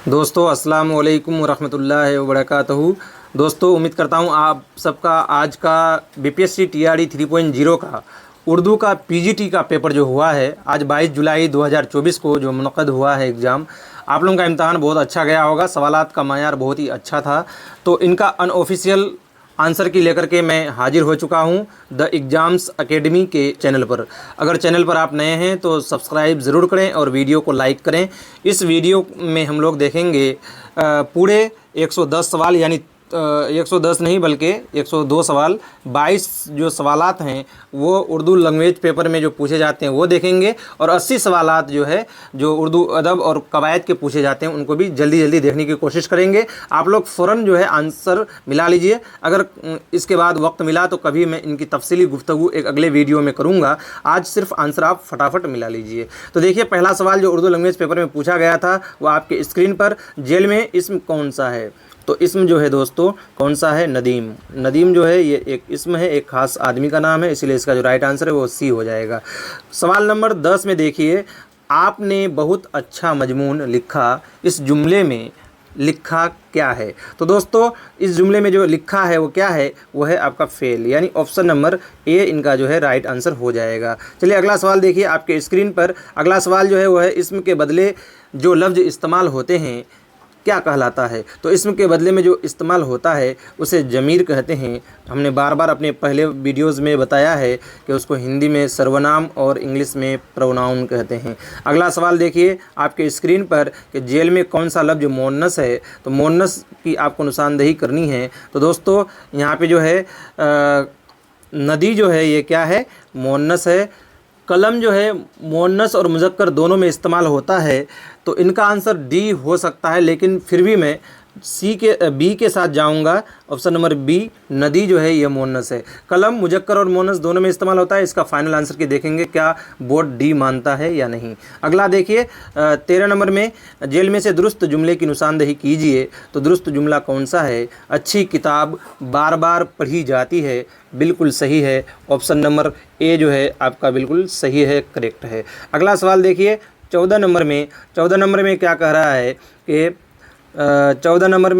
दोस्तों अस्सलाम वालेकुम वरहमतुल्लाहि वबरकातुहू। दोस्तों उम्मीद करता हूँ आप सबका आज का बीपीएससी टीआरई 3.0 का उर्दू का पीजीटी का पेपर जो हुआ है आज 22 जुलाई 2024 को जो मुनक़्क़द हुआ है एग्ज़ाम, आप लोगों का इम्तहान बहुत अच्छा गया होगा। सवालात का मायार बहुत ही अच्छा था। तो इनका अनऑफिशियल आंसर की लेकर के मैं हाजिर हो चुका हूं द एग्ज़ाम्स एकेडमी के चैनल पर। अगर चैनल पर आप नए हैं तो सब्सक्राइब ज़रूर करें और वीडियो को लाइक करें। इस वीडियो में हम लोग देखेंगे पूरे 110 सवाल, यानी 110 नहीं बल्कि 102 सवाल, 22 जो सवालात हैं वो उर्दू लैंग्वेज पेपर में जो पूछे जाते हैं वो देखेंगे, और 80 सवालात जो है जो उर्दू अदब और कवायद के पूछे जाते हैं उनको भी जल्दी जल्दी देखने की कोशिश करेंगे। आप लोग फ़ौरन जो है आंसर मिला लीजिए। अगर इसके बाद वक्त मिला तो कभी मैं इनकी तफसीली गुफ्तगू एक अगले वीडियो में करूँगा। आज सिर्फ आंसर आप फटाफट मिला लीजिए। तो देखिए, पहला सवाल जो उर्दू लैंग्वेज पेपर में पूछा गया था वो आपके स्क्रीन पर, जेल में इस्म कौन सा है? तो इसम जो है दोस्तों कौन सा है? नदीम। नदीम जो है ये एक इसम है, एक ख़ास आदमी का नाम है, इसलिए इसका जो राइट आंसर है वो सी हो जाएगा। सवाल नंबर 10 में देखिए, आपने बहुत अच्छा मजमून लिखा, इस जुमले में लिखा क्या है? तो दोस्तों इस जुमले में जो लिखा है वो क्या है? वो है आपका फेल, यानी ऑप्शन नंबर ए इनका जो है राइट आंसर हो जाएगा। चलिए अगला सवाल देखिए आपके स्क्रीन पर। अगला सवाल जो है वो है, इसम के बदले जो लफ्ज़ इस्तेमाल होते हैं क्या कहलाता है? तो इसम के बदले में जो इस्तेमाल होता है उसे ज़मीर कहते हैं। हमने बार बार अपने पहले वीडियोज़ में बताया है कि उसको हिंदी में सर्वनाम और इंग्लिश में प्रोनाउन कहते हैं। अगला सवाल देखिए आपके स्क्रीन पर कि जेल में कौन सा लफ्ज़ मोन्नस है? तो मोन्नस की आपको निशानदेही करनी है। तो दोस्तों यहाँ पे जो है नदी जो है ये क्या है? मोन्नस है। कलम जो है मुअन्नस और मुज़क्कर दोनों में इस्तेमाल होता है, तो इनका आंसर डी हो सकता है, लेकिन फिर भी मैं बी के साथ जाऊंगा। ऑप्शन नंबर बी, नदी जो है ये मुअन्नस है। कलम मुज़क्कर और मुअन्नस दोनों में इस्तेमाल होता है। इसका फाइनल आंसर की देखेंगे क्या बोर्ड डी मानता है या नहीं। अगला देखिए 13 नंबर में, जेल में से दुरुस्त जुमले की निशानदेही कीजिए। तो दुरुस्त जुमला कौन सा है? अच्छी किताब बार बार पढ़ी जाती है, बिल्कुल सही है। ऑप्शन नंबर ए जो है आपका बिल्कुल सही है, करेक्ट है। अगला सवाल देखिए 14 नंबर में। 14 नंबर में क्या कह रहा है कि 14 नंबर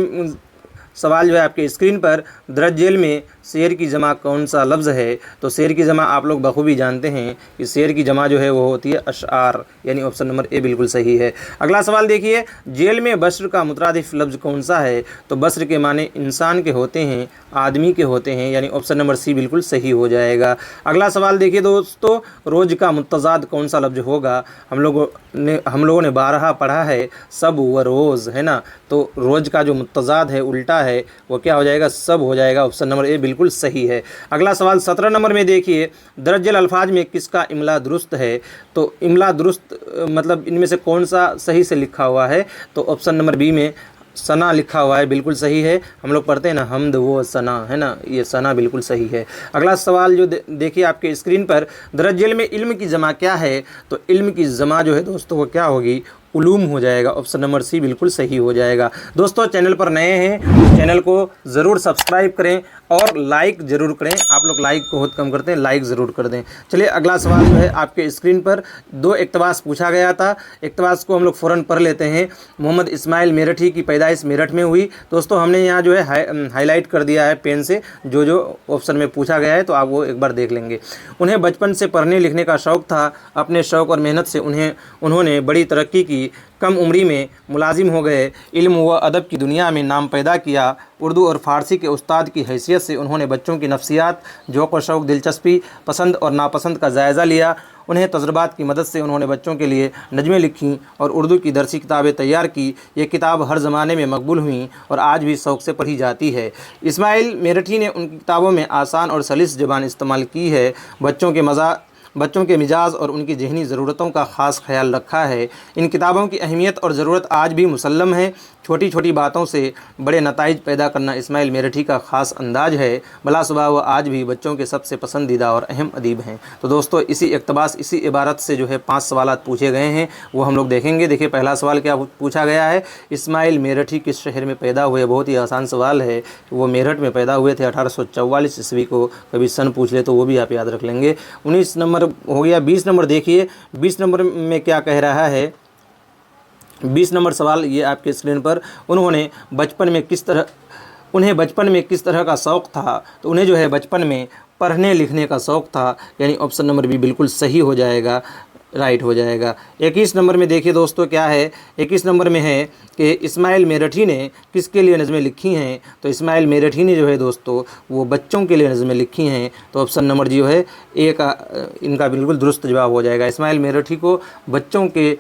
सवाल जो है आपके स्क्रीन पर, दरज जेल में शेर की जमा कौन सा लफ्ज़ है? तो शेर की जमा आप लोग बखूबी जानते हैं कि शेर की जमा जो है वो होती है अशआर, यानी ऑप्शन नंबर ए बिल्कुल सही है। अगला सवाल देखिए, जेल में बस्र का मुतरादिफ लफ्ज़ कौन सा है? तो बस्र के माने इंसान के होते हैं, आदमी के होते हैं, यानी ऑप्शन नंबर सी बिल्कुल सही हो जाएगा। अगला सवाल देखिए दोस्तों, रोज़ का मुतज़ाद कौन सा लफ्ज़ होगा? हम लोगों ने बारहा पढ़ा है सब व रोज़, है ना। तो रोज़ का जो मुतज़ाद है उल्टा है वो क्या हो जाएगा? सब हो जाएगा। ऑप्शन नंबर ए बिल्कुल सही है। अगला सवाल 17 नंबर में देखिए, दरअसल अल्फाज में किसका इमला दुरुस्त है? तो इमला दुरुस्त मतलब इनमें से कौन सा सही से लिखा हुआ है? तो ऑप्शन नंबर बी में सना लिखा हुआ है, बिल्कुल सही है। हम लोग पढ़ते हैं ना हमद वो सना, है ना, ये सना बिल्कुल सही है। अगला सवाल जो देखिए आपके स्क्रीन पर, दरअसल में इल्म की जमा क्या है? तो इल्म की जमा जो है दोस्तों वो क्या होगी? उलूम हो जाएगा। ऑप्शन नंबर सी बिल्कुल सही हो जाएगा। दोस्तों चैनल पर नए हैं तो चैनल को ज़रूर सब्सक्राइब करें और लाइक ज़रूर करें। आप लोग लाइक को बहुत कम करते हैं, लाइक ज़रूर कर दें। चलिए अगला सवाल जो है आपके स्क्रीन पर, 2 इक़्तिबास पूछा गया था। इक़्तिबास को हम लोग फ़ौरन पढ़ लेते हैं। मोहम्मद इस्माइल मेरठी की पैदाइश मेरठ में हुई। दोस्तों हमने यहाँ जो है हाईलाइट कर दिया है पेन से जो जो ऑप्शन में पूछा गया है, तो आप वो एक बार देख लेंगे। उन्हें बचपन से पढ़ने लिखने का शौक़ था। अपने शौक़ और मेहनत से उन्होंने बड़ी तरक्की की। कम उम्री में मुलाजिम हो गए। इल्म व अदब की दुनिया में नाम पैदा किया। उर्दू और फ़ारसी के उस्ताद की हैसियत से उन्होंने बच्चों की नफ्सियात, ज़ौक़ व शौक़, दिलचस्पी, पसंद और नापसंद का जायज़ा लिया। उन्हें तजुर्बात की मदद से उन्होंने बच्चों के लिए नज़में लिखीं और उर्दू की दरसी किताबें तैयार की। ये किताब हर ज़माने में मकबूल हुई और आज भी शौक़ से पढ़ी जाती है। इस्माइल मेरठी ने उन किताबों में आसान और सलीस ज़बान इस्तेमाल की है। बच्चों के मिजाज और उनकी ज़हनी ज़रूरतों का ख़ास ख्याल रखा है। इन किताबों की अहमियत और ज़रूरत आज भी मुसल्लम है। छोटी छोटी बातों से बड़े नताइज पैदा करना इस्माइल मेरठी का ख़ास अंदाज है। भला सुबह वह आज भी बच्चों के सबसे पसंदीदा और अहम अदीब हैं। तो दोस्तों इसी इक़्तिबास, इसी इबारत से जो है 5 सवालात पूछे गए हैं वो हम लोग देखेंगे। देखिए पहला सवाल क्या पूछा गया है, इस्माइल मेरठी किस शहर में पैदा हुए? बहुत ही आसान सवाल है। वो मेरठ में पैदा हुए थे 1844 ईस्वी को। कभी सन पूछ ले तो वो भी आप याद रख लेंगे। 19 नंबर हो गया। 20 नंबर देखिए, 20 नंबर में क्या कह रहा है 20 नंबर सवाल ये आपके स्क्रीन पर, उन्हें बचपन में किस तरह का शौक़ था, तो उन्हें जो है बचपन में पढ़ने लिखने का शौक़ था, यानी ऑप्शन नंबर बी बिल्कुल सही हो जाएगा, राइट हो जाएगा। 21 नंबर में देखिए दोस्तों क्या है, 21 नंबर में है कि इस्माइल मेरठी ने किसके लिए नज़में लिखी हैं, तो इस्माइल मेरठी ने जो है दोस्तों वो बच्चों के लिए नज़में लिखी हैं, तो ऑप्शन नंबर जो है ए का इनका बिल्कुल दुरुस्त जवाब हो जाएगा। इस्माइल मेरठी को बच्चों के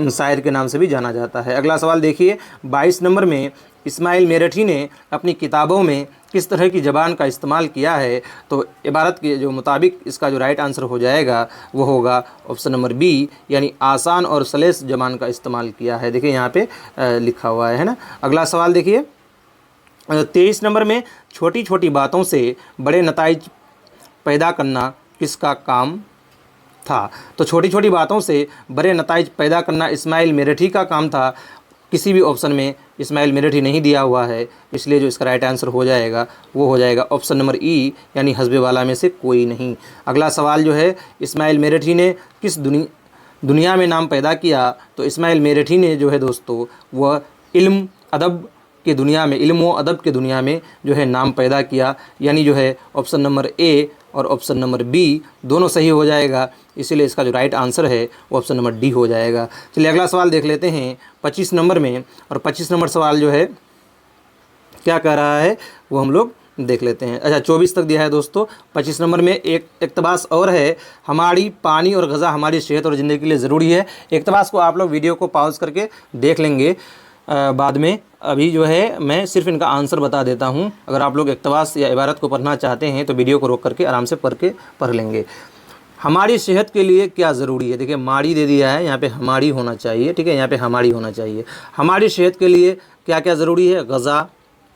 शायर के नाम से भी जाना जाता है। अगला सवाल देखिए 22 नंबर में, इस्माइल मेरठी ने अपनी किताबों में किस तरह की ज़बान का इस्तेमाल किया है, तो इबारत के जो मुताबिक इसका जो राइट आंसर हो जाएगा वो होगा ऑप्शन नंबर बी, यानी आसान और सलेस ज़बान का इस्तेमाल किया है। देखिए यहाँ पे लिखा हुआ है ना। अगला सवाल देखिए 23 नंबर में, छोटी छोटी बातों से बड़े नताइज पैदा करना किसका काम था, तो छोटी छोटी बातों से बड़े नताइज पैदा करना इस्माइल मेरठी का काम था। किसी भी ऑप्शन में इस्माइल मेरठी नहीं दिया हुआ है, इसलिए जो इसका राइट आंसर हो जाएगा वो हो जाएगा ऑप्शन नंबर ई, यानी हस्बे वाला में से कोई नहीं। अगला सवाल जो है, इस्माइल मेरठी ने किस दुनिया में नाम पैदा किया, तो इस्माइल मेरठी ने जो है दोस्तों वह इल्म अदब के दुनिया में, इल्म व अदब के दुनिया में जो है नाम पैदा किया, यानी जो है ऑप्शन नंबर ए और ऑप्शन नंबर बी दोनों सही हो जाएगा, इसीलिए इसका जो राइट आंसर है वो ऑप्शन नंबर डी हो जाएगा। चलिए अगला सवाल देख लेते हैं 25 नंबर में, और 25 नंबर सवाल जो है क्या कह रहा है वो हम लोग देख लेते हैं। अच्छा 24 तक दिया है दोस्तों। 25 नंबर में एक इक़्तिबास और है, हमारी पानी और ग़िज़ा हमारी सेहत और ज़िंदगी के लिए ज़रूरी है। इक़्तिबास को आप लोग वीडियो को पॉज करके देख लेंगे बाद में, अभी जो है मैं सिर्फ इनका आंसर बता देता हूं। अगर आप लोग इक़्तिबास या इबारत को पढ़ना चाहते हैं तो वीडियो को रोक करके आराम से पढ़ लेंगे। हमारी सेहत के लिए क्या ज़रूरी है, देखिए माड़ी दे दिया है, यहाँ पे हमारी होना चाहिए, ठीक है, यहाँ पे हमारी होना चाहिए। हमारी सेहत के लिए क्या क्या ज़रूरी है, ग़िज़ा,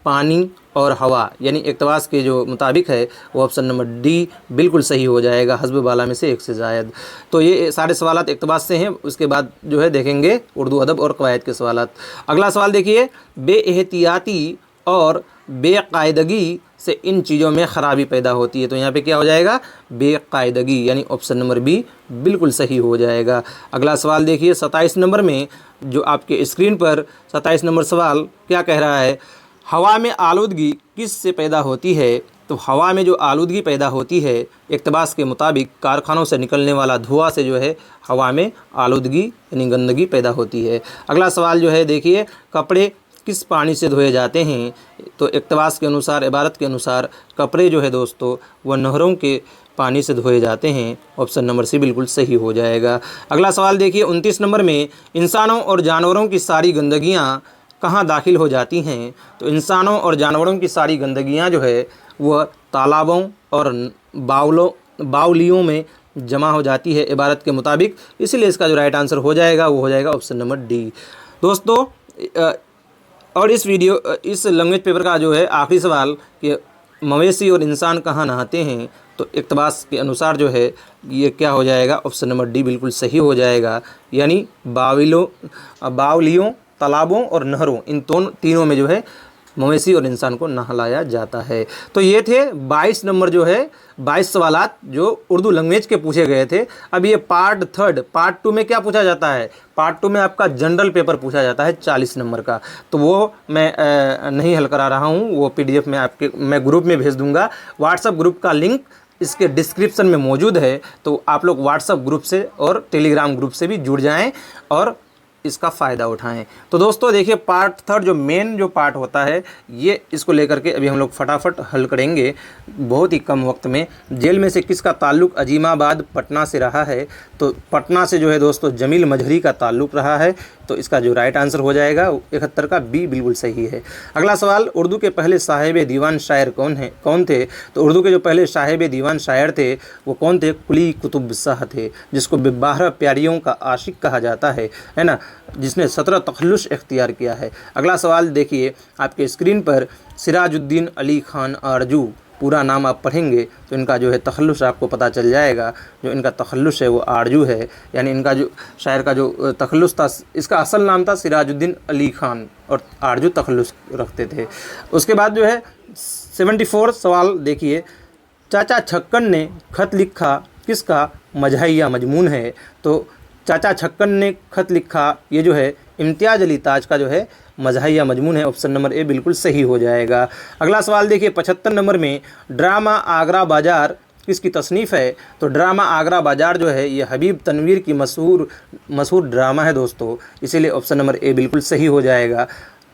पानी और हवा, यानी इक़्तिबास के जो मुताबिक है वो ऑप्शन नंबर डी बिल्कुल सही हो जाएगा, हस्ब वाला में से एक से ज़ायद। तो ये सारे सवालात इक़्तिबास से हैं, उसके बाद जो है देखेंगे उर्दू अदब और क़वायद के सवालात। अगला सवाल देखिए, बेएहतियाती और बेकायदगी से इन चीज़ों में ख़राबी पैदा होती है, तो यहाँ पे क्या हो जाएगा, बेकायदगी, यानी ऑप्शन नंबर बी बिल्कुल सही हो जाएगा। अगला सवाल देखिए 27 नंबर में, जो आपके स्क्रीन पर 27 नंबर सवाल क्या कह रहा है, हवा में आलूदगी किस से पैदा होती है, तो हवा में जो आलूदगी पैदा होती है इक़्तिबास के मुताबिक कारखानों से निकलने वाला धुआं से जो है हवा में आलूदगी यानी गंदगी पैदा होती है। अगला सवाल जो है देखिए, कपड़े किस पानी से धोए जाते हैं, तो इक़्तिबास के अनुसार, इबारत के अनुसार कपड़े जो है दोस्तों वह नहरों के पानी से धोए जाते हैं, ऑप्शन नंबर सी बिल्कुल सही हो जाएगा। अगला सवाल देखिए 29 नंबर में, इंसानों और जानवरों की सारी गंदगियाँ कहाँ दाखिल हो जाती हैं, तो इंसानों और जानवरों की सारी गंदगियाँ जो है वह तालाबों और बावलियों में जमा हो जाती है इबारत के मुताबिक, इसीलिए इसका जो राइट आंसर हो जाएगा वो हो जाएगा ऑप्शन नंबर डी। दोस्तों और इस लैंग्वेज पेपर का जो है आखिरी सवाल कि मवेशी और इंसान कहाँ नहाते हैं, तो इक़्तिबास के अनुसार जो है ये क्या हो जाएगा, ऑप्शन नंबर डी बिल्कुल सही हो जाएगा, यानी बावलियों, तालाबों और नहरों, इन तीनों में जो है मवेशी और इंसान को नहलाया जाता है। तो ये थे 22 नंबर जो है 22 सवालात जो उर्दू लैंग्वेज के पूछे गए थे। अब ये पार्ट 2 में क्या पूछा जाता है, पार्ट 2 में आपका जनरल पेपर पूछा जाता है 40 नंबर का, तो वो मैं नहीं हल करा रहा हूँ, वो PDF में मैं ग्रुप में भेज दूँगा। व्हाट्सअप ग्रुप का लिंक इसके डिस्क्रिप्शन में मौजूद है, तो आप लोग व्हाट्सअप ग्रुप से और टेलीग्राम ग्रुप से भी जुड़ जाएँ और इसका फ़ायदा उठाएं। तो दोस्तों देखिए पार्ट 3 जो मेन जो पार्ट होता है ये इसको लेकर के अभी हम लोग फटाफट हल करेंगे बहुत ही कम वक्त में। जेल में से किसका ताल्लुक़ अजीमाबाद पटना से रहा है, तो पटना से जो है दोस्तों जमील मजहरी का ताल्लुक़ रहा है, तो इसका जो राइट आंसर हो जाएगा 71 का बी बिल्कुल सही है। अगला सवाल, उर्दू के पहले साहिब दीवान शायर कौन थे, तो उर्दू के जो पहले साहिब दीवान शायर थे वो कौन थे, कुली कुतुब शाह थे, जिसको 12 प्यारियों का आशिक कहा जाता है ना, जिसने 17 तखल्लुस इख्तियार किया है। अगला सवाल देखिए आपके स्क्रीन पर, सिराजुद्दीन अली खान आरजू, पूरा नाम आप पढ़ेंगे तो इनका जो है तखल्लुस आपको पता चल जाएगा। जो इनका तखल्लुस है वो आरजू है, यानी इनका जो शायर का जो तखल्लुस था, इसका असल नाम था सिराजुद्दीन अली खान और आरजू तखल्लुस रखते थे। उसके बाद जो है 74 सवाल देखिए, चाचा छक्कन ने ख़त लिखा किसका मजहिया मजमून है, तो चाचा छक्कन ने खत लिखा, ये जो है इम्तियाज़ अली ताज का जो है मज़ाहिया मजमून है। ऑप्शन नंबर ए बिल्कुल सही हो जाएगा। अगला सवाल देखिए 75 नंबर में, ड्रामा आगरा बाज़ार किसकी तसनीफ़ है? तो ड्रामा आगरा बाज़ार जो है ये हबीब तनवीर की मशहूर ड्रामा है दोस्तों, इसीलिए ऑप्शन नंबर ए बिल्कुल सही हो जाएगा।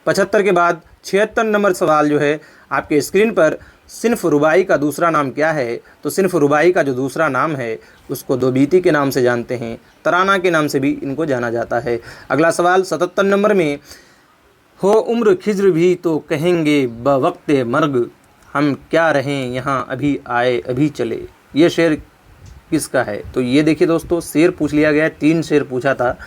75 के बाद 76 नंबर सवाल जो है आपके स्क्रीन पर, सिन्फ रुबाई का दूसरा नाम क्या है? तो सिन्फ रुबाई का जो दूसरा नाम है उसको दोबीती के नाम से जानते हैं, तराना के नाम से भी इनको जाना जाता है। अगला सवाल 77 नंबर में, हो उम्र खिज्र भी तो कहेंगे बवक्ते मर्ग, हम क्या रहें यहाँ अभी आए अभी चले, ये शेर किसका है? तो ये देखिए दोस्तों, शेर पूछ लिया गया है, 3 शेर पूछा था,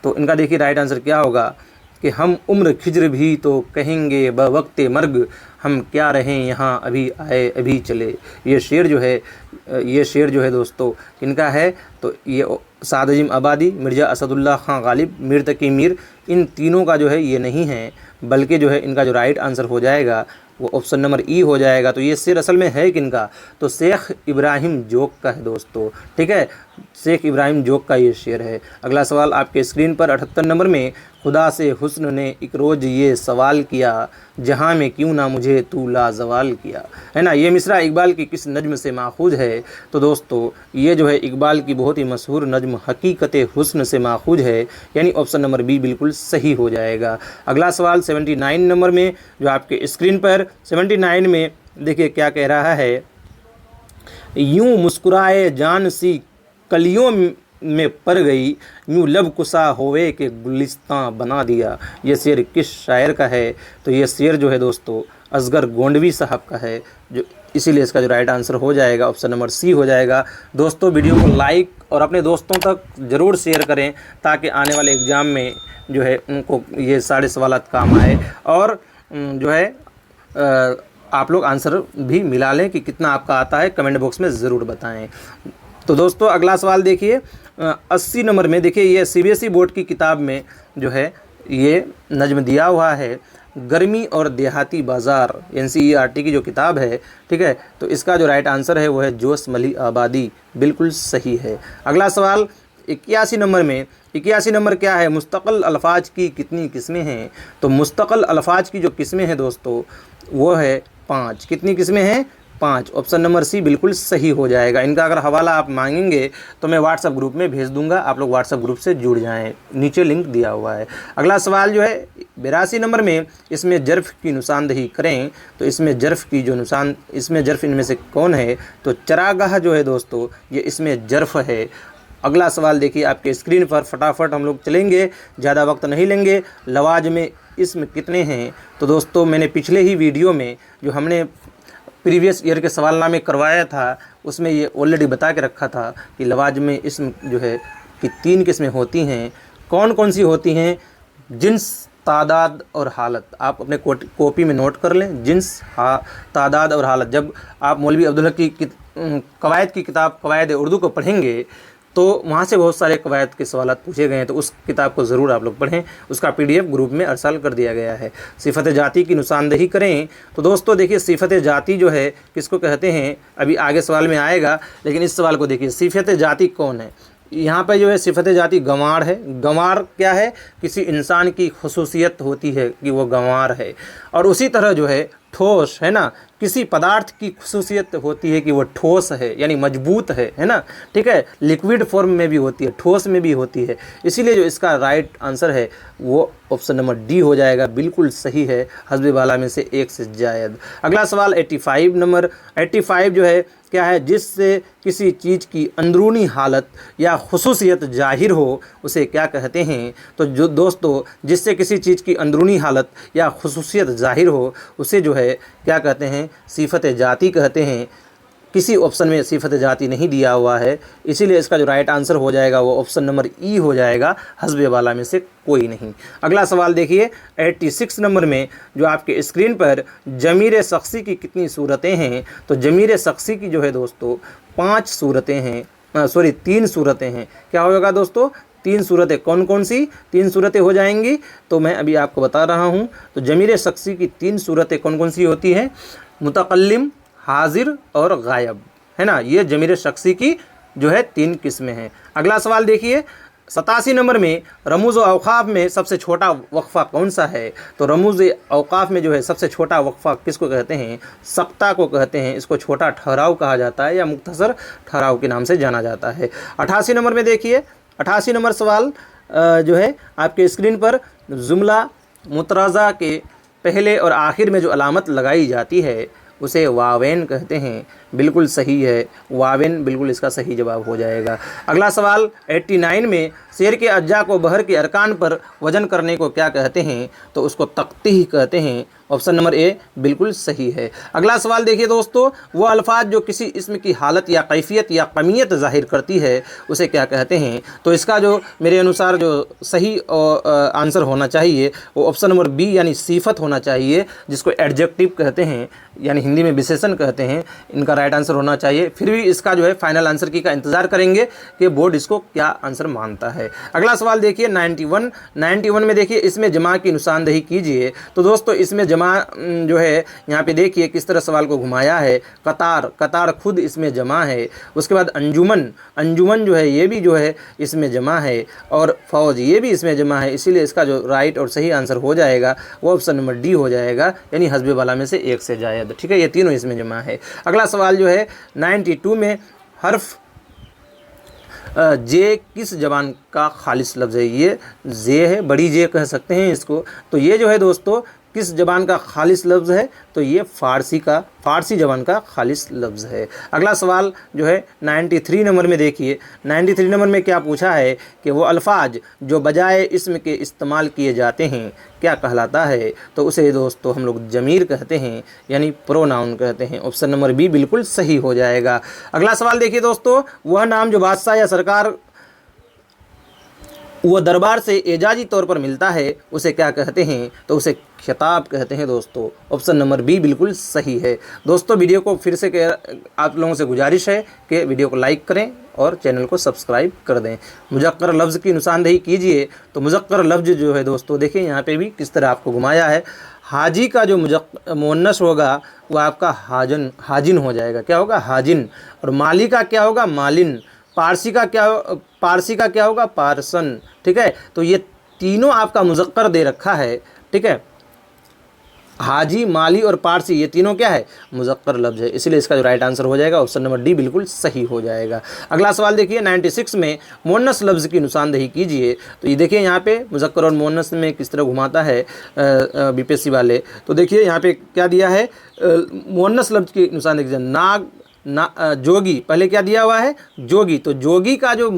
तो इनका देखिए राइट आंसर क्या होगा कि हम उम्र खिज्र भी तो कहेंगे बवक्ते मर्ग, हम क्या रहें यहाँ अभी आए अभी चले। ये शेर जो है दोस्तों इनका है, तो ये साद अजीम आबादी, मिर्ज़ा असदुल्ला खां गालिब, मीर तकी मीर, इन तीनों का जो है ये नहीं है, बल्कि जो है इनका जो राइट आंसर हो जाएगा वो ऑप्शन नंबर ई हो जाएगा। तो ये शेर असल में है किनका? तो शेख इब्राहिम जोग का है दोस्तों, ठीक है, शेख इब्राहिम जोग का ये शेर है। अगला सवाल आपके स्क्रीन पर 78 नंबर में, खुदा से हुस्न ने एक रोज़ ये सवाल किया, जहाँ में क्यों ना मुझे तू लाजवाल किया, है ना। ये मिसरा इकबाल की किस नज्म से माखूज है? तो दोस्तों ये जो है इकबाल की बहुत ही मशहूर नज्म हकीकत हुस्न से माखूज है, यानी ऑप्शन नंबर बी बिल्कुल सही हो जाएगा। अगला सवाल 79 नंबर में जो आपके स्क्रीन पर 79 में देखिए क्या कह रहा है, यूं मुस्कुराए जान सी कलियों में पड़ गई, यूं लब कुसा होवे के गुलिस्तां बना दिया। ये शेर किस शायर का है? तो ये शेर जो है दोस्तों असगर गोंडवी साहब का है, जो इसीलिए इसका जो राइट आंसर हो जाएगा ऑप्शन नंबर सी हो जाएगा। दोस्तों वीडियो को लाइक और अपने दोस्तों तक ज़रूर शेयर करें, ताकि आने वाले एग्ज़ाम में जो है उनको ये सारे सवालात काम आए, और जो है आप लोग आंसर भी मिला लें कि कितना आपका आता है, कमेंट बॉक्स में ज़रूर बताएं। तो दोस्तों अगला सवाल देखिए 80 नंबर में, देखिए ये सीबीएसई बोर्ड की किताब में जो है ये नज्म दिया हुआ है, गर्मी और देहाती बाज़ार, एनसीईआरटी की जो किताब है, ठीक है, तो इसका जो राइट आंसर है वो है जोश मली आबादी, बिल्कुल सही है। अगला सवाल 81 नंबर में, 81 नंबर क्या है, मुस्तक़ल अल्फाज की कितनी किस्में हैं? तो मुस्तक़ल अल्फाज की जो किस्में हैं दोस्तों वो है 5। कितनी किस्में हैं? 5। ऑप्शन नंबर सी बिल्कुल सही हो जाएगा। इनका अगर हवाला आप मांगेंगे तो मैं व्हाट्सएप ग्रुप में भेज दूंगा, आप लोग व्हाट्सएप ग्रुप से जुड़ जाएं, नीचे लिंक दिया हुआ है। अगला सवाल जो है 82 नंबर में, इसमें जर्फ़ की निशानदही करें। तो इसमें जर्फ़ इनमें से कौन है? तो चरागाह जो है दोस्तों ये इसमें जर्फ़ है। अगला सवाल देखिए आपके स्क्रीन पर, फटाफट हम लोग चलेंगे, ज़्यादा वक्त नहीं लेंगे। लवाज में इसम कितने हैं? तो दोस्तों मैंने पिछले ही वीडियो में जो हमने प्रीवियस ईयर के सवालनामे करवाया था उसमें ये ऑलरेडी बता के रखा था कि लवाज में इसम जो है कि 3 किस्में होती हैं। कौन कौन सी होती हैं? जिन्स, तादाद और हालत। आप अपने कॉपी में नोट कर लें, जिन्स, तादाद और हालत। जब आप मौलवी अब्दुल हक की कवायद की किताब कवायद उर्दू को पढ़ेंगे तो वहाँ से बहुत सारे कवायद के सवाल पूछे गए हैं, तो उस किताब को ज़रूर आप लोग पढ़ें, उसका PDF ग्रुप में अरसाल कर दिया गया है। सिफत जाति की निशानदही करें। तो दोस्तों देखिए सिफत जाति जो है किसको कहते हैं, अभी आगे सवाल में आएगा, लेकिन इस सवाल को देखिए, सिफत जाति कौन है? यहाँ पर जो है सिफत जाति गंवार है। गंवार क्या है? किसी इंसान की खुसूसियत होती है कि वो गंवार है। और उसी तरह जो है ठोस है ना, किसी पदार्थ की खुसूसियत होती है कि वो ठोस है, यानी मजबूत है ना, ठीक है। लिक्विड फॉर्म में भी होती है, ठोस में भी होती है, इसीलिए जो इसका राइट आंसर है वो ऑप्शन नंबर डी हो जाएगा, बिल्कुल सही है, हस्ब वाला में से एक से जायद। अगला सवाल 85 नंबर, 85 जो है क्या है? जिससे किसी चीज़ की अंदरूनी हालत या खुसूसियत जाहिर हो उसे क्या कहते हैं? तो जो दोस्तों जिससे किसी चीज़ की अंदरूनी हालत या खुसूसियत जाहिर हो उसे जो है क्या कहते हैं? सिफत जाति कहते हैं। किसी ऑप्शन में सिफत जाति नहीं दिया हुआ है, इसीलिए इसका जो राइट आंसर हो जाएगा वो ऑप्शन नंबर ई हो जाएगा, हस्ब वाला में से कोई नहीं। अगला सवाल देखिए 86 नंबर में जो आपके स्क्रीन पर, ज़मीर शख्सी की कितनी सूरतें हैं? तो ज़मीर शख्सी की जो है दोस्तों 5 सूरतें हैं, 3 सूरतें हैं। क्या होगा दोस्तों? 3 सूरतें। कौन कौन सी 3 सूरतें हो जाएंगी? तो मैं अभी आपको बता रहा हूँ। तो ज़मीर शख्सी की 3 सूरतें कौन कौन सी होती हैं? मुतकल्लिम, हाजिर और गायब, है ना। ये ज़मीर शख्सी की जो है 3 किस्में हैं। अगला सवाल देखिए 87 नंबर में रमूज़ व औक़ाफ़ में सबसे छोटा वक्फ़ा कौन सा है? तो रमूज़ औक़ाफ़ में जो है सबसे छोटा वक्फ़ा किसको कहते हैं? सक़्ता को कहते हैं। इसको छोटा ठहराव कहा जाता है या मुख्तसर ठहराव के नाम से जाना जाता है। 88 नंबर में देखिए, 88 नंबर सवाल जो है आपके स्क्रीन पर, जुमला मुतराज़ा के पहले और आखिर में जो अलामत लगाई जाती है उसे वावेन कहते हैं। बिल्कुल सही है, वावेन बिल्कुल इसका सही जवाब हो जाएगा। अगला सवाल 89 में शेर के अज्जा को बहर के अरकान पर वज़न करने को क्या कहते हैं? तो उसको तख्तीह कहते हैं। ऑप्शन नंबर ए बिल्कुल सही है। अगला सवाल देखिए दोस्तों, वो अल्फाज जो किसी इस्म की हालत या कैफियत या कमियत ज़ाहिर करती है उसे क्या कहते हैं? तो इसका जो मेरे अनुसार जो सही आंसर होना चाहिए वो ऑप्शन नंबर बी यानी सिफत होना चाहिए, जिसको एडजेक्टिव कहते हैं यानी हिंदी में विशेषण कहते हैं। इनका राइट आंसर होना चाहिए। फिर भी इसका जो है फाइनल आंसर की का इंतज़ार करेंगे कि बोर्ड इसको क्या आंसर मानता है। अगला सवाल देखिए 91 में देखिए, इसमें जमा की निशानदेही कीजिए। तो दोस्तों इसमें जमा जो है यहाँ पे देखिए किस तरह सवाल को घुमाया है। कतार खुद इसमें जमा है। उसके बाद अंजुमन जो है ये भी जो है इसमें जमा है, और फौज ये भी इसमें जमा है। इसीलिए इसका जो राइट और सही आंसर हो जाएगा वो ऑप्शन नंबर डी हो जाएगा, यानी हस्बे वाला में से एक से जायद। ठीक है, ये तीनों इसमें जमा है। अगला सवाल जो है 92 में हर्फ जे किस ज़बान का खालिस लफ्ज़ है? ये जे है, बड़ी जे कह सकते हैं इसको। तो ये जो है दोस्तों किस ज़बान का खालिस लफ्ज़ है? तो ये फ़ारसी ज़बान का खालिस लफ्ज़ है। अगला सवाल जो है 93 नंबर में देखिए, 93 नंबर में क्या पूछा है कि वो अल्फाज जो बजाय इसम के इस्तेमाल किए जाते हैं क्या कहलाता है? तो उसे दोस्तों हम लोग ज़मीर कहते हैं, यानी प्रोनाउन कहते हैं। ऑप्शन नंबर बी बिल्कुल सही हो जाएगा। अगला सवाल देखिए दोस्तों, वह नाम जो बादशाह या सरकार वह दरबार से एजाजी तौर पर मिलता है उसे क्या कहते हैं? तो उसे खिताब कहते हैं दोस्तों। ऑप्शन नंबर बी बिल्कुल सही है। दोस्तों वीडियो को फिर से आप लोगों से गुजारिश है कि वीडियो को लाइक करें और चैनल को सब्सक्राइब कर दें। मुज़क्कर लफ्ज़ की निशानदेही कीजिए। तो मुज़क्कर लफ्ज़ जो है दोस्तों देखिए यहाँ पे भी किस तरह आपको घुमाया है। हाजी का जो मुअन्नस होगा वो आपका हाजिन हो जाएगा। क्या होगा? हाजिन। और माली का क्या होगा? मालिन। पारसी का क्या होगा? पारसन। ठीक है, तो ये तीनों आपका मुज़क्कर दे रखा है। ठीक है, हाजी, माली और पारसी ये तीनों क्या है? मुज़क्कर लफ्ज़ है। इसलिए इसका जो राइट आंसर हो जाएगा ऑप्शन नंबर डी बिल्कुल सही हो जाएगा। अगला सवाल देखिए 96 में मुअन्नस लफ्ज़ की निशानदेही कीजिए। तो ये देखिए यहाँ पे मुज़क्कर और मुअन्नस में किस तरह घुमाता है बीपीएससी वाले। तो देखिए यहाँ पे क्या दिया है, मुअन्नस लफ्ज़ की निशानदेही जोगी, पहले क्या दिया हुआ है? जोगी। तो जोगी का जो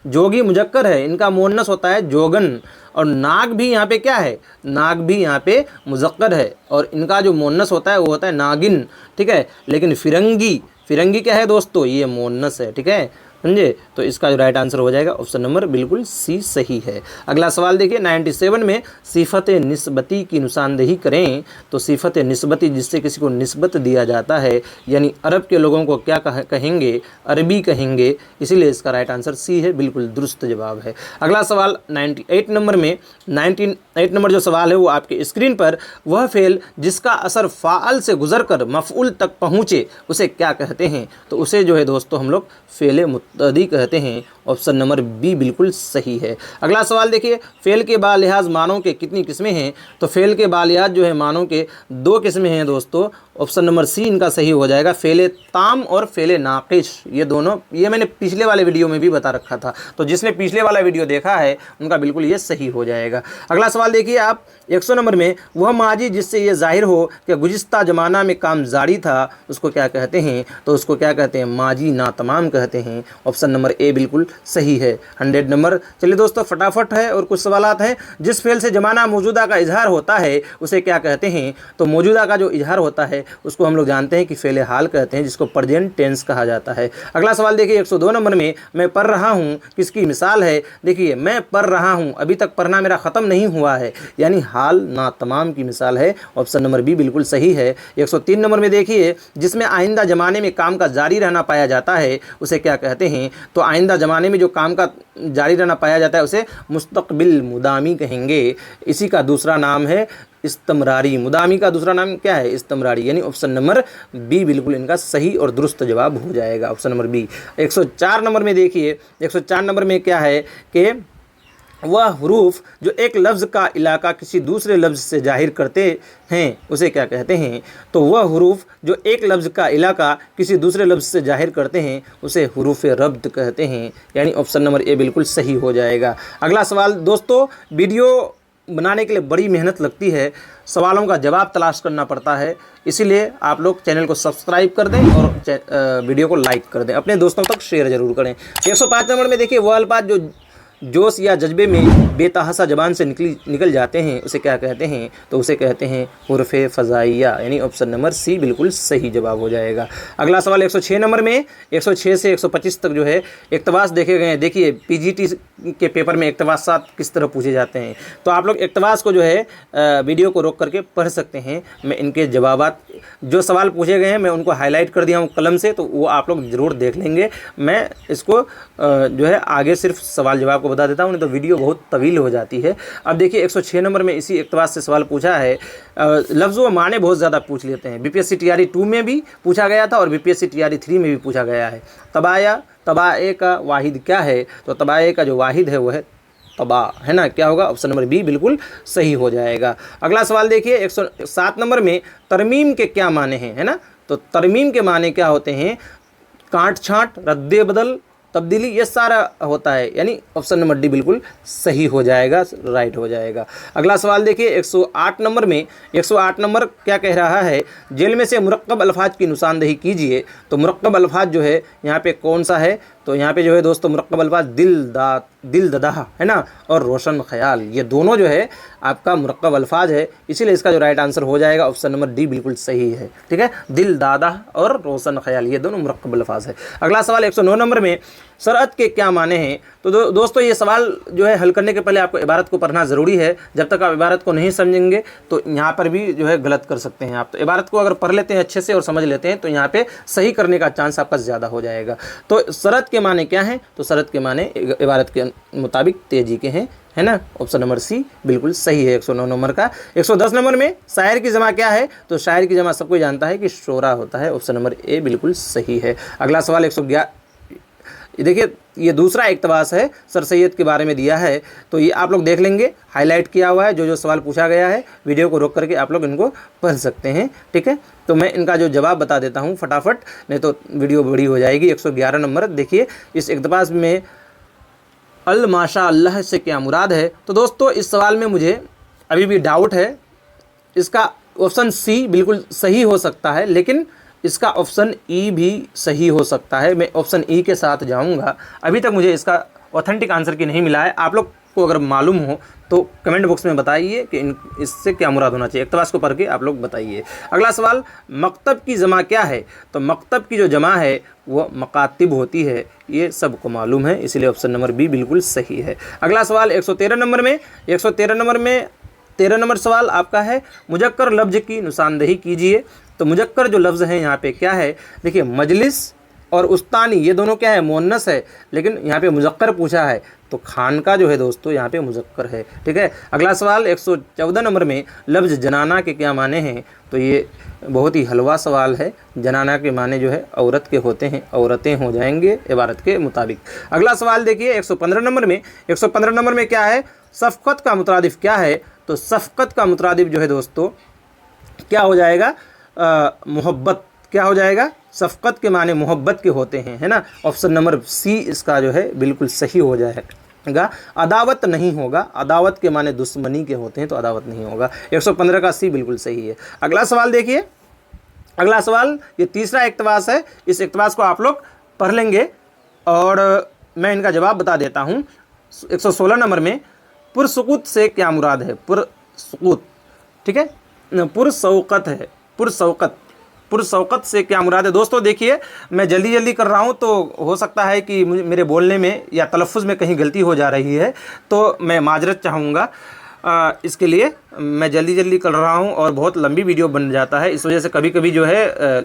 जोगी मुजक्कर है, इनका मुअन्नस होता है जोगन। और नाग भी यहाँ पे क्या है? नाग भी यहाँ पे मुजक्कर है, और इनका जो मुअन्नस होता है वो होता है नागिन। ठीक है, लेकिन फिरंगी क्या है दोस्तों? ये मुअन्नस है। ठीक है, समझे? तो इसका जो राइट आंसर हो जाएगा ऑप्शन नंबर बिल्कुल सी सही है। अगला सवाल देखिए 97 में सिफत निस्बती की निशानदेही करें। तो सिफत निस्बती जिससे किसी को निस्बत दिया जाता है, यानी अरब के लोगों को क्या कहेंगे? अरबी कहेंगे। इसीलिए इसका राइट आंसर सी है, बिल्कुल दुरुस्त जवाब है। अगला सवाल 98 नंबर में 98 नंबर जो सवाल है वो आपके स्क्रीन पर, वह फ़ेल जिसका असर फ़ाल से गुजर कर मफ़ऊल तक पहुँचे उसे क्या कहते हैं? तो उसे जो है दोस्तों हम लोग फ़ेल मुत्तदी कहते हैं। ऑप्शन नंबर बी बिल्कुल सही है। अगला सवाल देखिए, फ़ेल के बालिहाज मानों के कितनी किस्में हैं? तो फ़ेल के बालिहाज जो है मानों के 2 किस्में हैं दोस्तों। ऑप्शन नंबर सी इनका सही हो जाएगा, फ़ेल ताम और फ़ेल नाक़िश। ये दोनों, ये मैंने पिछले वाले वीडियो में भी बता रखा था, तो जिसने पिछले वाला वीडियो देखा है उनका बिल्कुल ये सही हो जाएगा। अगला सवाल देखिए आप 100 नंबर में, वह माजी जिससे ये ज़ाहिर हो कि गुज़िश्ता ज़माना में काम जारी था उसको क्या कहते हैं? तो उसको क्या कहते हैं? माजी नातमाम कहते हैं। ऑप्शन नंबर ए बिल्कुल सही है। 100 नंबर। चलिए दोस्तों फटाफट है और कुछ सवालात हैं। जिस फेल से ज़माना मौजूदा का इजहार होता है उसे क्या कहते हैं? तो मौजूदा का जो इजहार होता है उसको हम लोग जानते हैं कि फ़ेल हाल कहते हैं, जिसको प्रेजेंट टेंस कहा जाता है। अगला सवाल देखिए 102 नंबर में, मैं पढ़ रहा हूँ किसकी मिसाल है? देखिए मैं पढ़ रहा हूँ, अभी तक पढ़ना मेरा ख़त्म नहीं हुआ है, यानी हाल ना तमाम की मिसाल है। ऑप्शन नंबर बी बिल्कुल सही है। 103 नंबर में देखिए, जिसमें आइंदा ज़माने में काम का जारी रहना पाया जाता है उसे क्या कहते हैं? तो आइंदा ज़माने में जो काम का जारी रहना पाया जाता है उसे मुस्तक़बिल मुदामी कहेंगे। इसी का दूसरा नाम है इस्तमरारी। मुदामी का दूसरा नाम क्या है? इस्तमरारी, यानी ऑप्शन नंबर बी बिल्कुल इनका सही और दुरुस्त जवाब हो जाएगा, ऑप्शन नंबर बी। 104 नंबर में देखिए, 104 नंबर में क्या है कि वह हरूफ जो एक लफ्ज़ का इलाका किसी दूसरे लफ्ज़ से जाहिर करते हैं उसे क्या कहते हैं? तो वह हरूफ जो एक लफ्ज़ का इलाका किसी दूसरे लफ्ज़ से जाहिर करते हैं उसे हरूफ रब्त कहते हैं, यानी ऑप्शन नंबर ए बिल्कुल सही हो जाएगा। अगला सवाल दोस्तों, वीडियो बनाने के लिए बड़ी मेहनत लगती है, सवालों का जवाब तलाश करना पड़ता है, इसीलिए आप लोग चैनल को सब्सक्राइब कर दें और वीडियो को लाइक कर दें, अपने दोस्तों तक शेयर ज़रूर करें। 105 नंबर में देखिए, वह अल्फाज जो जोश या जज्बे में बेतहासा ज़बान से निकल जाते हैं उसे क्या कहते हैं? तो उसे कहते हैं हुर्फ़ फ़ज़ाइया, यानी ऑप्शन नंबर सी बिल्कुल सही जवाब हो जाएगा। अगला सवाल 106 नंबर में, 106 से 125 तक जो है इक़्तिबास देखे गए हैं। देखिए पीजीटी के पेपर में इक़्तिबासात किस तरह पूछे जाते हैं, तो आप लोग इक़्तिबास को जो है वीडियो को रोक करके पढ़ सकते हैं। मैं इनके जवाबात जो सवाल पूछे गए हैं मैं उनको हाईलाइट कर दिया हूँ कलम से, तो वो आप लोग ज़रूर देख लेंगे। मैं इसको जो है आगे सिर्फ सवाल जवाब को बता देता हूँ, नहीं तो वीडियो बहुत तवील हो जाती है। अब देखिए 106 नंबर में इसी इक़्तिबास से सवाल पूछा है, लफ्ज़ों व माने बहुत ज़्यादा पूछ लेते हैं। बीपीएससी टीआरई 2 में भी पूछा गया था और बीपीएससी टीआरई 3 में भी पूछा गया है। तबाए का वाहिद क्या है? तो तबाए का जो वाहिद है वो है तबा, है ना, क्या होगा? ऑप्शन नंबर बी बिल्कुल सही हो जाएगा। अगला सवाल देखिए 107 नंबर में, तरमीम के क्या माने हैं, है ना? तो तरमीम के माने क्या होते हैं? काट छाँट, रद्दे बदल, तब्दीली, ये सारा होता है, यानी ऑप्शन नंबर डी बिल्कुल सही हो जाएगा, राइट हो जाएगा। अगला सवाल देखिए 108 नंबर में, 108 नंबर क्या कह रहा है? जेल में से मुरक्कब अल्फाज की निशानदेही कीजिए। तो मुरक्कब अल्फाज जो है यहाँ पे कौन सा है? तो यहाँ पे जो है दोस्तों मुरक्कब अल्फाज दिल ददा, है ना, और रोशन ख्याल, ये दोनों जो है आपका मुरक्कब अल्फाज है, इसीलिए इसका जो राइट आंसर हो जाएगा ऑप्शन नंबर डी बिल्कुल सही है। ठीक है, दिल दादा और रोशन ख्याल ये दोनों मुरक्कब अल्फाज है। अगला सवाल 109 नंबर में, सरअत के क्या माने हैं? तो दोस्तों ये सवाल जो है हल करने के पहले आपको इबारत को पढ़ना ज़रूरी है। जब तक आप इबारत को नहीं समझेंगे तो यहाँ पर भी जो है गलत कर सकते हैं आप। तो इबारत को अगर पढ़ लेते हैं अच्छे से और समझ लेते हैं तो यहाँ पे सही करने का चांस आपका ज़्यादा हो जाएगा। तो सरअत के माने क्या हैं? तो सरअत के माने इबारत के मुताबिक तेजी के हैं, है ना, ऑप्शन नंबर सी बिल्कुल सही है 109 नंबर का। 110 नंबर में, शायर की जमा क्या है? तो शायर की जमा सबको जानता है कि शोरा होता है, ऑप्शन नंबर ए बिल्कुल सही है। अगला सवाल 111, देखिए ये दूसरा इक़्तिबास है, सर सैयद के बारे में दिया है, तो ये आप लोग देख लेंगे, हाईलाइट किया हुआ है, जो सवाल पूछा गया है वीडियो को रोक करके आप लोग इनको पढ़ सकते हैं। ठीक है, तो मैं इनका जो जवाब बता देता हूँ फटाफट, नहीं तो वीडियो बड़ी हो जाएगी। 111 नंबर देखिए, इस इक़्तिबास में अल माशा अल्लाह से क्या मुराद है? तो दोस्तों इस सवाल में मुझे अभी भी डाउट है, इसका ऑप्शन सी बिल्कुल सही हो सकता है, लेकिन इसका ऑप्शन ई भी सही हो सकता है। मैं ऑप्शन ई के साथ जाऊंगा। अभी तक मुझे इसका ऑथेंटिक आंसर की नहीं मिला है। आप लोग को अगर मालूम हो तो कमेंट बॉक्स में बताइए कि इससे क्या मुराद होना चाहिए। इक़्तिबास को पढ़ के आप लोग बताइए। अगला सवाल, मकतब की जमा क्या है? तो मकतब की जो जमा है वो मकातिब होती है, ये सबको मालूम है, इसलिए ऑप्शन नंबर बी बिल्कुल सही है। अगला सवाल 113 नंबर में, 113 नंबर में 13 नंबर सवाल आपका है, मुजक्कर लफ्ज़ की निशानदेही कीजिए। तो मुजक्कर जो लफ्ज़ है यहाँ पे क्या है? देखिए मजलिस और उस्तानी ये दोनों क्या है? मुअन्नस है, लेकिन यहाँ पे मुजक्कर पूछा है, तो खान का जो है दोस्तों यहाँ पे मुजक्कर है। ठीक है, अगला सवाल 114 नंबर में, लफ्ज़ जनाना के क्या माने हैं? तो ये बहुत ही हलवा सवाल है। जनाना के माने जो है औरत के होते हैं, औरतें हो जाएंगे इबारत के मुताबिक। अगला सवाल देखिए 115 नंबर में, 115 नंबर में क्या है? सफ़क़त का मुतरादिफ क्या है? तो सफ़क़त का मुतरादिफ जो है दोस्तों क्या हो जाएगा? मोहब्बत। क्या हो जाएगा? सफ़क़त के माने मोहब्बत के होते हैं, है ना, ऑप्शन नंबर सी इसका जो है बिल्कुल सही हो जाएगा। अदावत नहीं होगा, अदावत के माने दुश्मनी के होते हैं, तो अदावत नहीं होगा। 115 का सी बिल्कुल सही है। अगला सवाल देखिए, अगला सवाल ये तीसरा इक़्तिबास है, इस इक़्तिबास को आप लोग पढ़ लेंगे और मैं इनका जवाब बता देता हूँ। 116 नंबर में, पुरसुकूत से क्या मुराद है? पुरसुकूत, ठीक है, पुरसौक़त है, पुरसौक़त, पुरसौक़त से क्या मुराद है? दोस्तों देखिए मैं जल्दी कर रहा हूँ, तो हो सकता है कि मेरे बोलने में या तलफ़्फ़ुज़ में कहीं गलती हो जा रही है, तो मैं माजरत चाहूँगा। इसके लिए मैं जल्दी जल्दी कर रहा हूं और बहुत लंबी वीडियो बन जाता है, इस वजह से कभी कभी जो है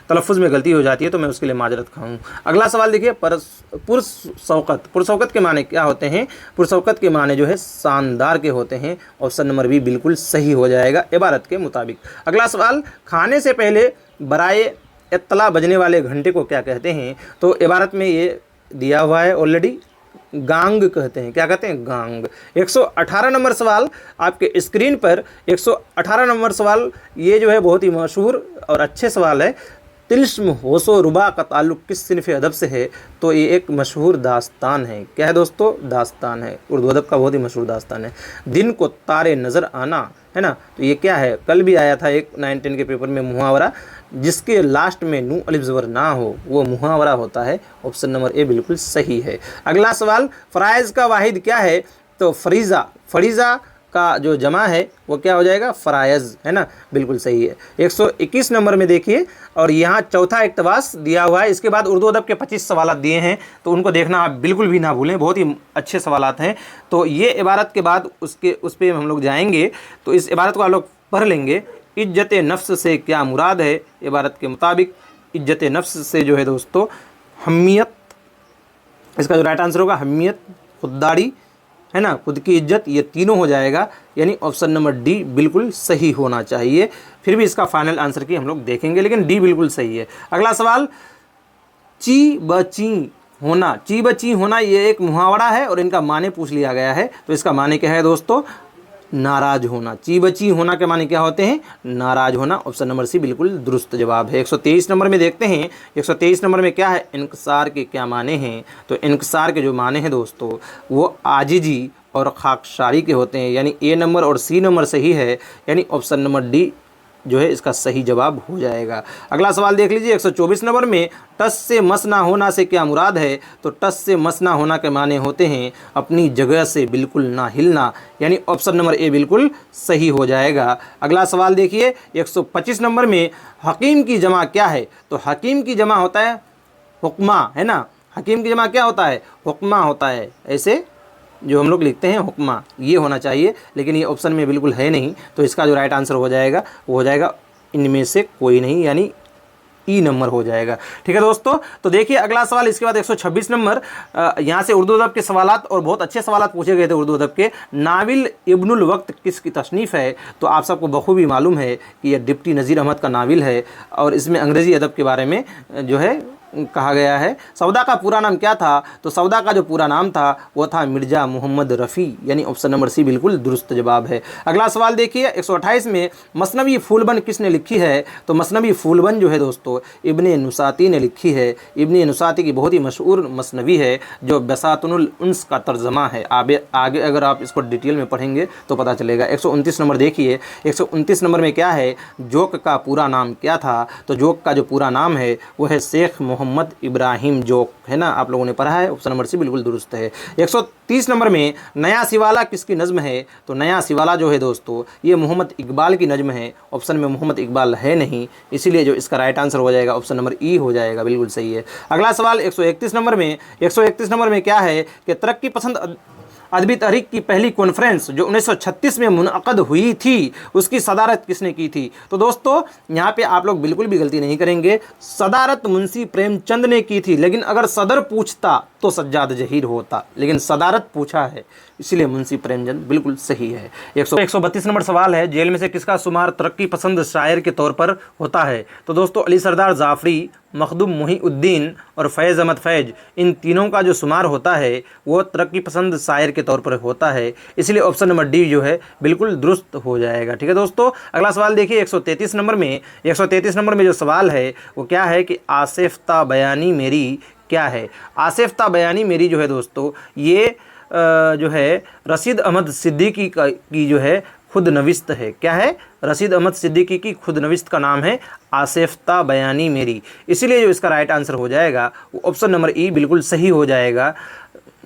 तलफ़ुज़ में गलती हो जाती है, तो मैं उसके लिए माजरत खाऊं। अगला सवाल देखिए, पुरशौकत। पुरशौकत के माने क्या होते हैं? पुरशौकत के माने जो है शानदार के होते हैं। ऑप्शन नंबर बी बिल्कुल सही हो जाएगा इबारत के मुताबिक। अगला सवाल, खाने से पहले बराए इत्तला बजने वाले घंटे को क्या कहते हैं? तो इबारत में ये दिया हुआ है ऑलरेडी, गांग कहते हैं। क्या कहते हैं? गांग। 118 नंबर सवाल आपके स्क्रीन पर। 118 नंबर सवाल ये जो है बहुत ही मशहूर और अच्छे सवाल है। तिल्स्म होशो रुबा का ताल्लुक़ किस सिनफ़ अदब से है? तो ये एक मशहूर दास्तान है। क्या है दोस्तों? दास्तान है, उर्दू अदब का बहुत ही मशहूर दास्तान है। दिन को तारे नज़र आना, है ना, तो ये क्या है? कल भी आया था एक 9-10 के पेपर में मुहावरा, जिसके लास्ट में नू अलिफ ज़बर ना हो वो मुहावरा होता है। ऑप्शन नंबर ए बिल्कुल सही है। अगला सवाल, फ़राइज़ का वाहिद क्या है? तो फरीज़ा। फरीज़ा का जो जमा है वो क्या हो जाएगा? फ़राइज़, है ना, बिल्कुल सही है। 121 नंबर में देखिए, और यहाँ चौथा इक़्तिबास दिया हुआ है। इसके बाद उर्दू अदब के 25 सवाल दिए हैं, तो उनको देखना आप बिल्कुल भी ना भूलें, बहुत ही अच्छे सवाल हैं। तो ये इबारत के बाद उस पर हम लोग जाएंगे, तो इस इबारत को आप लोग पढ़ लेंगे। इज्जत नफ्स से क्या मुराद है? इबारत के मुताबिक इज्जत नफ्स से जो है दोस्तों हम्मियत, इसका जो राइट आंसर होगा हम्मियत, खुददारी, है ना, खुद की इज्जत, ये तीनों हो जाएगा। यानी ऑप्शन नंबर डी बिल्कुल सही होना चाहिए। फिर भी इसका फाइनल आंसर की हम लोग देखेंगे, लेकिन डी बिल्कुल सही है। अगला सवाल, ची बची होना। ची बची होना ये एक मुहावरा है और इनका माने पूछ लिया गया है, तो इसका माने क्या है दोस्तों? नाराज होना। ची बची होना के माने क्या होते हैं? नाराज होना। ऑप्शन नंबर सी बिल्कुल दुरुस्त जवाब है। 123 नंबर में देखते हैं, 123 नंबर में क्या है? इनकसार के क्या माने हैं? तो इनकसार के जो माने हैं दोस्तों वो आजिजी और खाकसारी के होते हैं। यानी ए नंबर और सी नंबर सही है, यानी ऑप्शन नंबर डी जो है इसका सही जवाब हो जाएगा। अगला सवाल देख लीजिए, 124 नंबर में टस से मस ना होना से क्या मुराद है? तो टस से मस ना होना के माने होते हैं अपनी जगह से बिल्कुल ना हिलना, यानी ऑप्शन नंबर ए बिल्कुल सही हो जाएगा। अगला सवाल देखिए, 125 नंबर में हकीम की जमा क्या है? तो हकीम की जमा होता है हुक्मा, है ना। हकीम की जमा क्या होता है? हुक्मा होता है। ऐसे जो हम लोग लिखते हैं हुक्मा, ये होना चाहिए, लेकिन ये ऑप्शन में बिल्कुल है नहीं, तो इसका जो राइट आंसर हो जाएगा वो हो जाएगा इनमें से कोई नहीं, यानी ई नंबर हो जाएगा। ठीक है दोस्तों, तो देखिए अगला सवाल। इसके बाद 126 नंबर, यहाँ से उर्दू अदब के सवालात और बहुत अच्छे सवालात पूछे गए थे उर्दू अदब के। नाविल इब्नुल वक्त किसकी तसनीफ़ है? तो आप सबको बखूबी मालूम है कि यह डिप्टी नज़ीर अहमद का नाविल है, और इसमें अंग्रेज़ी अदब के बारे में जो है कहा गया है। सौदा का पूरा नाम क्या था? तो सौदा का जो पूरा नाम था वो था मिर्ज़ा मोहम्मद रफ़ी, यानी ऑप्शन नंबर सी बिल्कुल दुरुस्त जवाब है। अगला सवाल देखिए, 128 में मसनवी फूलबन किसने लिखी है? तो मसनवी फूलबन जो है दोस्तों इब्ने नुसाती ने लिखी है। इब्ने नुसाती की बहुत ही मशहूर मसनवी है जो बसातुनुल उन्स का तर्जमा है। आगे अगर आप इसको डिटेल में पढ़ेंगे तो पता चलेगा। 129 नंबर देखिए, 129 नंबर में क्या है? जोक का पूरा नाम क्या था? तो जोक का जो पूरा नाम है वो है शेख मोहम्मद इब्राहिम जोक, है ना, आप लोगों ने पढ़ा है। ऑप्शन नंबर सी बिल्कुल दुरुस्त है। 130 नंबर में नया सिवाला किसकी नज़्म है? तो नया सिवाला जो है दोस्तों ये मोहम्मद इकबाल की नज़्म है। ऑप्शन में मोहम्मद इकबाल है नहीं, इसीलिए जो इसका राइट आंसर हो जाएगा ऑप्शन नंबर ई हो जाएगा, बिल्कुल सही है। अगला सवाल 131 नंबर में, 131 नंबर में क्या है कि तरक्की पसंद अदबी तहरीक की पहली कॉन्फ्रेंस जो 1936 में मुनअक़द हुई थी उसकी सदारत किसने की थी? तो दोस्तों यहाँ पे आप लोग बिल्कुल भी गलती नहीं करेंगे, सदारत मुंशी प्रेमचंद ने की थी, लेकिन अगर सदर पूछता तो सज्जाद जहीर होता, लेकिन सदारत पूछा है इसलिए मुंशी प्रेमचंद बिल्कुल सही है। 132 नंबर सवाल है, जेल में से किसका शुमार तरक्की पसंद शायर के तौर पर होता है? तो दोस्तों अली सरदार जाफरी, मखदूम मुहीउद्दीन और फैज़ अहमद फैज, इन तीनों का जो शुमार होता है वो तरक्की पसंद शायर के तौर पर होता है, इसलिए ऑप्शन नंबर डी जो है बिल्कुल दुरुस्त हो जाएगा। ठीक है दोस्तों, अगला सवाल देखिए 133 नंबर में। 133 नंबर में जो सवाल है वो क्या है कि आसिफ़ता बयानी मेरी क्या है? आसिफ़ता बयानी मेरी जो है दोस्तों ये जो है रशीद अहमद सिद्दीकी की जो है खुद नविस्त है। क्या है? रशीद अहमद सिद्दीकी की खुद नविस्त का नाम है आसिफ़ता बयानी मेरी, इसीलिए जो इसका राइट आंसर हो जाएगा वो ऑप्शन नंबर ई बिल्कुल सही हो जाएगा।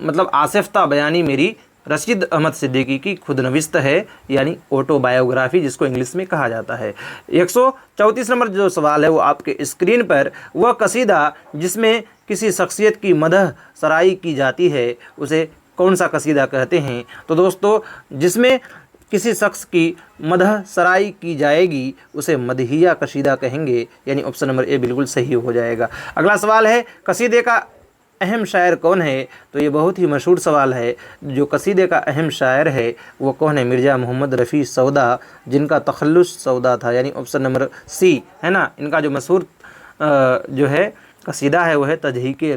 मतलब आसिफ़ता बयानी मेरी रशीद अहमद सिद्दीकी की खुद नविस्त है, यानी ऑटोबायोग्राफी जिसको इंग्लिश में कहा जाता है। 134 नंबर जो सवाल है वो आपके स्क्रीन पर, वह कसीदा जिसमें किसी शख्सियत की मदह सराई की जाती है उसे कौन सा कसीदा कहते हैं? तो दोस्तों जिसमें किसी शख्स की मदह सराई की जाएगी उसे मदहिया कसीदा कहेंगे, यानी ऑप्शन नंबर ए बिल्कुल सही हो जाएगा। अगला सवाल है कसीदे का अहम शायर कौन है? तो ये बहुत ही मशहूर सवाल है। जो कसीदे का अहम शायर है वो कौन है? मिर्ज़ा मोहम्मद रफ़ी सौदा, जिनका तखल्लुस सौदा था, यानी ऑप्शन नंबर सी है ना। इनका जो मशहूर जो है कसीदा है वो है तजहीके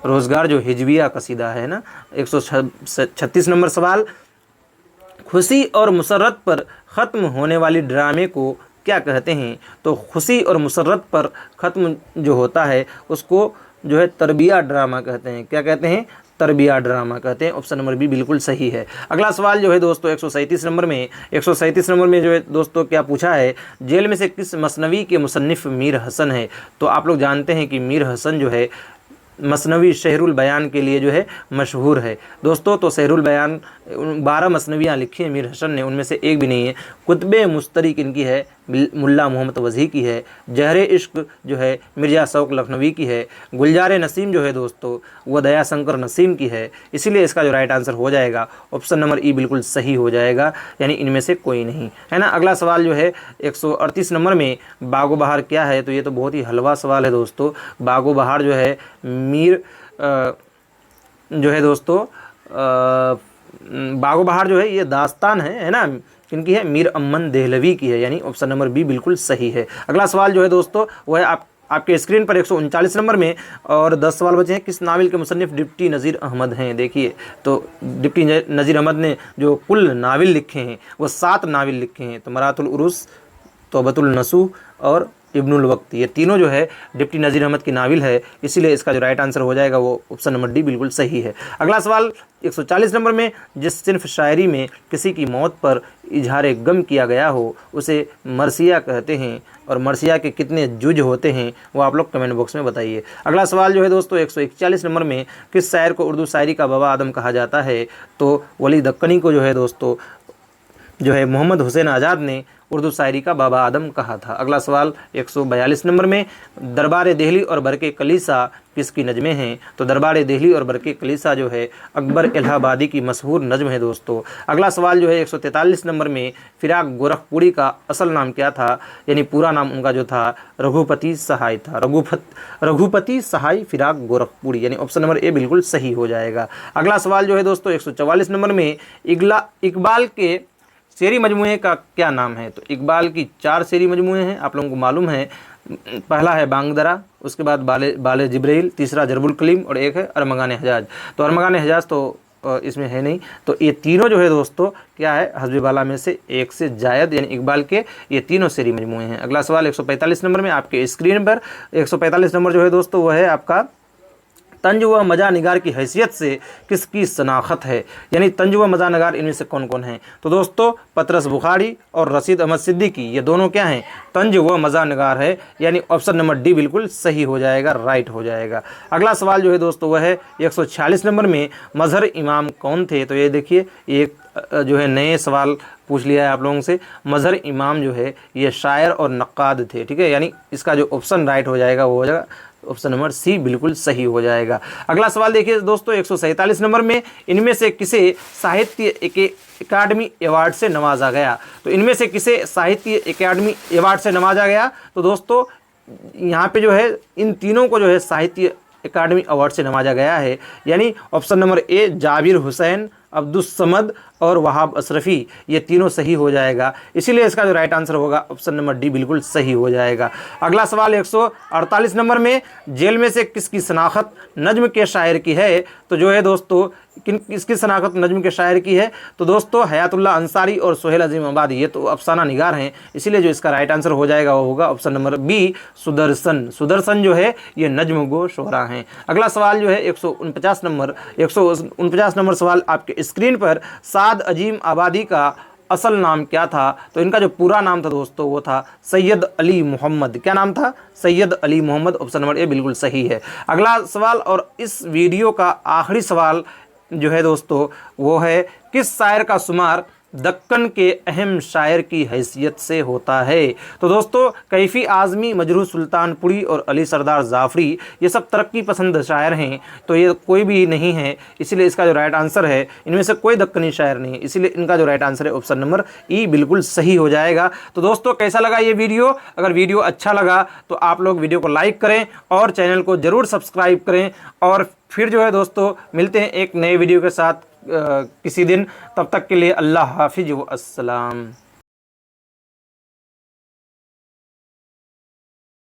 रोज़गार, जो हिजविया कसीदा है ना। 136 नंबर सवाल, खुशी और मुसर्रत पर ख़त्म होने वाली ड्रामे को क्या कहते हैं? तो खुशी और मुसर्रत पर ख़त्म जो होता है उसको जो है तरबिया ड्रामा कहते हैं। क्या कहते हैं? तरबिया ड्रामा कहते हैं। ऑप्शन नंबर बी बिल्कुल सही है। अगला सवाल जो है दोस्तों 137 नंबर में जो है दोस्तों क्या पूछा है? जेल में से किस मसनवी के मुसन्निफ़ मीर हसन है? तो आप लोग जानते हैं कि मीर हसन जो है मसनवी शहरुल बयान के लिए जो है मशहूर है दोस्तों। तो शहरुल बयान 12 मसनवियाँ लिखी हैं मीर हसन ने, उनमें से एक भी नहीं है। कुतबे मुस्तरिक इनकी है, मुल्ला मोहम्मद वज़ी की है। जहरे इश्क जो है मिर्ज़ा शौक लखनवी की है। गुलजार नसीम जो है दोस्तों वह दया शंकर नसीम की है। इसीलिए इसका जो राइट आंसर हो जाएगा ऑप्शन नंबर ई बिल्कुल सही हो जाएगा, यानी इनमें से कोई नहीं है ना। अगला सवाल जो है 138 नंबर में, बागो बहार क्या है? तो ये तो बहुत ही हलवा सवाल है दोस्तों। बागो बहार जो है मीर जो है दोस्तों बागो बहार जो है ये दास्तान है ना। किनकी है? मीर अमन देहलवी की है, यानी ऑप्शन नंबर बी बिल्कुल सही है। अगला सवाल जो है दोस्तों वो है आपके स्क्रीन पर 139 नंबर में, और 10 सवाल बचे हैं। किस नावल के मुसन्निफ़ डिप्टी नज़ीर अहमद हैं? देखिए तो डिप्टी नज़ीर अहमद ने जो कुल नावल लिखे हैं वो 7 नावल लिखे हैं। तो मरातुल उरुस, तौबतुल नसूह और इब्नुल वक्त, ये तीनों जो है डिप्टी नज़ीर अहमद की नावल है। इसीलिए इसका जो राइट आंसर हो जाएगा वो ऑप्शन नंबर डी बिल्कुल सही है। अगला सवाल 140 नंबर में, जिस सिर्फ शायरी में किसी की मौत पर इजहार गम किया गया हो उसे मरसिया कहते हैं, और मरसिया के कितने जुज होते हैं वो आप लोग कमेंट बॉक्स में बताइए। अगला सवाल जो है दोस्तों 141 नंबर में, किस शायर को उर्दू शायरी का बाबा आदम कहा जाता है? तो वली दक्कनी को जो है दोस्तों जो है मोहम्मद हुसैन आज़ाद ने उर्दू शायरी का बाबा आदम कहा था। अगला सवाल 142 नंबर में, दरबार दिल्ली और बरके कलीसा किसकी नज़में हैं? तो दरबार दिल्ली और बरके कलीसा जो है अकबर इलाहाबादी की मशहूर नज़म है दोस्तों। अगला सवाल जो है 143 नंबर में, फिराक गोरखपुरी का असल नाम क्या था? यानी पूरा नाम उनका जो था रघुपति सहाय था। रघुपति सहाय फिराक गोरखपुरी, यानी ऑप्शन नंबर ए बिल्कुल सही हो जाएगा। अगला सवाल जो है दोस्तों 144 नंबर में, इकबाल के शेरी मजमूए का क्या नाम है? तो इकबाल की 4 शेरी मजमूए हैं, आप लोगों को मालूम है। पहला है बांगदरा, उसके बाद बाले जिब्राइल, तीसरा जरबुल कलीम और एक है अरमगान हजाज। तो अरमगान हजाज तो इसमें है नहीं। तो ये तीनों जो है दोस्तों क्या है? हस्बी बाला में से एक से जायद, यानी इकबाल के ये तीनों शेरी मजमूए हैं। अगला सवाल 145 नंबर में आपके स्क्रीन पर 145 नंबर जो है दोस्तों वह है आपका, तंज व मजा निगार की हैसियत से किसकी शनाख्त है? यानी तंज व मजा निगार इनमें से कौन कौन है? तो दोस्तों पतरस बुखारी और रशीद अहमद सिद्दीकी, ये दोनों क्या हैं? तंज व मजा निगार है, यानी ऑप्शन नंबर डी बिल्कुल सही हो जाएगा, राइट हो जाएगा। अगला सवाल जो है दोस्तों वह है 146 नंबर में, मजहर इमाम कौन थे? तो ये देखिए एक जो है नए सवाल पूछ लिया है आप लोगों से। मजहर इमाम जो है ये शायर और नक्काद थे, ठीक है। यानी इसका जो ऑप्शन राइट हो जाएगा वो हो जाएगा ऑप्शन नंबर सी बिल्कुल सही हो जाएगा। अगला सवाल देखिए दोस्तों 147 नंबर में, इनमें से किसे साहित्य अकादमी अवार्ड से नवाजा गया? तो इनमें से किसे साहित्य अकादमी अवार्ड से नवाजा गया? तो दोस्तों यहाँ पे जो है इन तीनों को जो है साहित्य अकादमी अवार्ड से नवाजा गया है, यानी ऑप्शन नंबर ए जाबिर हुसैन, अब्दुस समद और वहाब अशरफी, ये तीनों सही हो जाएगा। इसीलिए इसका जो राइट आंसर होगा ऑप्शन नंबर डी बिल्कुल सही हो जाएगा। अगला सवाल 148 नंबर में, जेल में से किसकी शनाख्त नज्म के शायर की है? तो जो है दोस्तों किसकी शनाख्त नज्म के शायर की है? तो दोस्तों हयातुल्लाह अंसारी और सोहेल अजीम आबादी, ये तो अफसाना निगार हैं। इसीलिए जो इसका राइट आंसर हो जाएगा वो होगा option number B Sudarshan. Sudarshan जो है ये नज्म गो शोरा हैं। अगला सवाल जो है 149 नंबर सवाल आपके स्क्रीन पर, साद अजीम आबादी का असल नाम क्या था? तो इनका जो पूरा नाम था दोस्तों वो था सैयद अली मोहम्मद। क्या नाम था? Syed Ali Mohammed. Option number A बिल्कुल सही है। अगला सवाल और इस वीडियो का आखिरी सवाल जो है दोस्तों वो है, किस शायर का शुमार दक्कन के अहम शायर की हैसियत से होता है। तो दोस्तों कैफ़ी आज़मी, मजरूह सुल्तानपुरी और अली सरदार जाफ़री ये सब तरक्की पसंद शायर हैं, तो ये कोई भी नहीं है, इसीलिए इसका जो राइट आंसर है, इनमें से कोई दक्कनी शायर नहीं है, इसीलिए इनका जो राइट आंसर है ऑप्शन नंबर ई बिल्कुल सही हो जाएगा। तो दोस्तों कैसा लगा ये वीडियो? अगर वीडियो अच्छा लगा तो आप लोग वीडियो को लाइक करें और चैनल को ज़रूर सब्सक्राइब करें। और फिर जो है दोस्तों मिलते हैं एक नए वीडियो के साथ किसी दिन। तब तक के लिए अल्लाह हाफिज़ व अस्सलाम।